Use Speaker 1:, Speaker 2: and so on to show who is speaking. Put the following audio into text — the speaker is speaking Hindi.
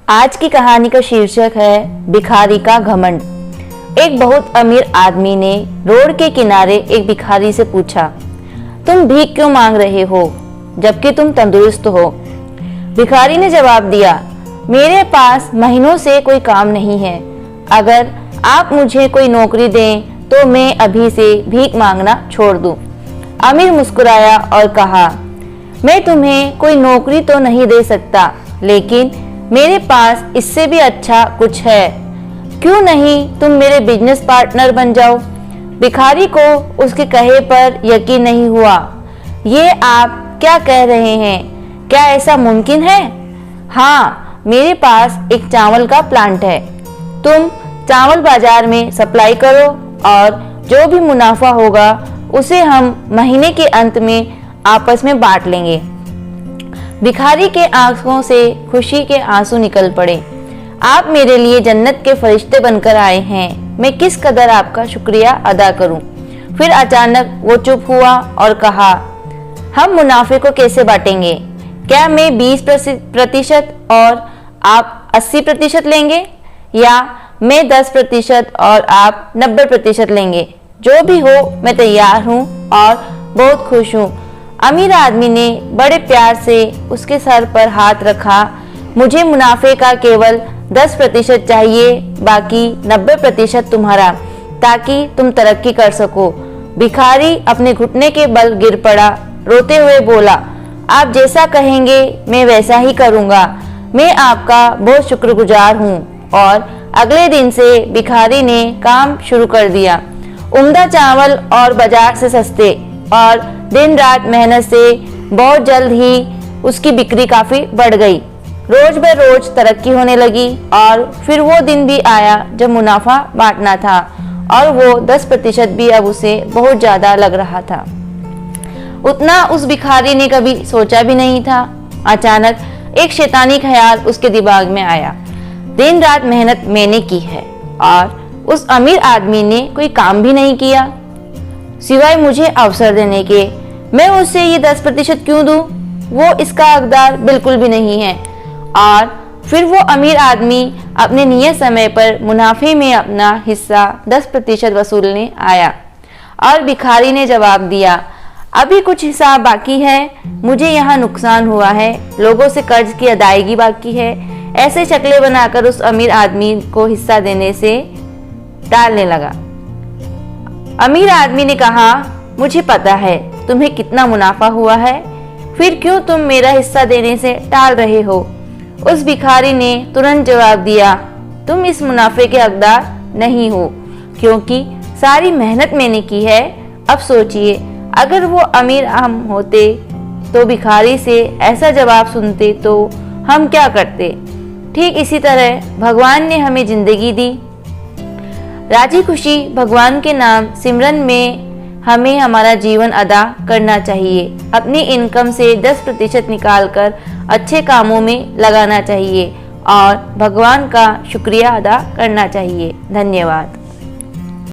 Speaker 1: आज की कहानी का शीर्षक है भिखारी का घमंड। एक बहुत अमीर आदमी ने रोड के किनारे एक भिखारी से पूछा, तुम भीख क्यों मांग रहे हो जबकि तुम तंदुरुस्त हो? भिखारी ने जवाब दिया, मेरे पास महीनों से कोई काम नहीं है। अगर आप मुझे कोई नौकरी दें तो मैं अभी से भीख मांगना छोड़ दूं। अमीर मुस्कुराया और कहा, मैं तुम्हें कोई नौकरी तो नहीं दे सकता, लेकिन मेरे पास इससे भी अच्छा कुछ है। क्यों नहीं तुम मेरे बिजनेस पार्टनर बन जाओ? भिखारी को उसके कहे पर यकीन नहीं हुआ। ये आप क्या कह रहे हैं? क्या ऐसा मुमकिन है? हाँ, मेरे पास एक चावल का प्लांट है। तुम चावल बाजार में सप्लाई करो और जो भी मुनाफा होगा उसे हम महीने के अंत में आपस में बांट लेंगे। भिखारी के आंखों से खुशी के आंसू निकल पड़े। आप मेरे लिए जन्नत के फरिश्ते बनकर आए हैं, मैं किस कदर आपका शुक्रिया अदा करूं। फिर अचानक वो चुप हुआ और कहा, हम मुनाफे को कैसे बांटेंगे? क्या मैं 20% और आप 80% लेंगे, या मैं 10% और आप 90% लेंगे? जो भी हो, मैं तैयार हूँ और बहुत खुश हूँ। अमीर आदमी ने बड़े प्यार से उसके सर पर हाथ रखा। मुझे मुनाफे का केवल 10% चाहिए, बाकी 90% तुम्हारा, ताकि तुम तरक्की कर सको। भिखारी अपने घुटने के बल गिर पड़ा, रोते हुए बोला, आप जैसा कहेंगे मैं वैसा ही करूँगा। मैं आपका बहुत शुक्रगुजार हूँ। और अगले दिन से भिखारी ने काम शुरू कर दिया। उम्दा चावल और बाजार से सस्ते, और दिन रात मेहनत से बहुत जल्द ही उसकी बिक्री काफी बढ़ गई। रोज ब रोज तरक्की होने लगी। और फिर वो दिन भी आया जब मुनाफा बांटना था, और वो 10% भी अब उसे बहुत ज्यादा लग रहा था। उतना उस भिखारी ने कभी सोचा भी नहीं था। अचानक एक शैतानी ख्याल उसके दिमाग में आया, दिन रात मेहनत मैंने की है और उस अमीर आदमी ने कोई काम भी नहीं किया सिवाय मुझे अवसर देने के। मैं उससे ये 10% क्यों दूं? वो इसका हकदार बिल्कुल भी नहीं है। और फिर वो अमीर आदमी अपने नियत समय पर मुनाफे में अपना हिस्सा 10% वसूलने आया। और भिखारी ने जवाब दिया, अभी कुछ हिसाब बाकी है, मुझे यहाँ नुकसान हुआ है, लोगों से कर्ज की अदायगी बाकी है। ऐसे शक्लें बनाकर उस अमीर आदमी को हिस्सा देने से टालने लगा। अमीर आदमी ने कहा, मुझे पता है तुम्हें कितना मुनाफा हुआ है, फिर क्यों तुम मेरा हिस्सा देने से टाल रहे हो? उस भिखारी ने तुरंत जवाब दिया, तुम इस मुनाफे के हकदार नहीं हो, क्योंकि सारी मेहनत मैंने की है। अब सोचिए, अगर वो अमीर हम होते तो भिखारी से ऐसा जवाब सुनते तो हम क्या करते? ठीक इसी तरह भगवान ने हमें जिंदगी दी। राजी खुशी भगवान के नाम सिमरन में हमें हमारा जीवन अदा करना चाहिए। अपनी इनकम से 10% निकालकर अच्छे कामों में लगाना चाहिए और भगवान का शुक्रिया अदा करना चाहिए। धन्यवाद।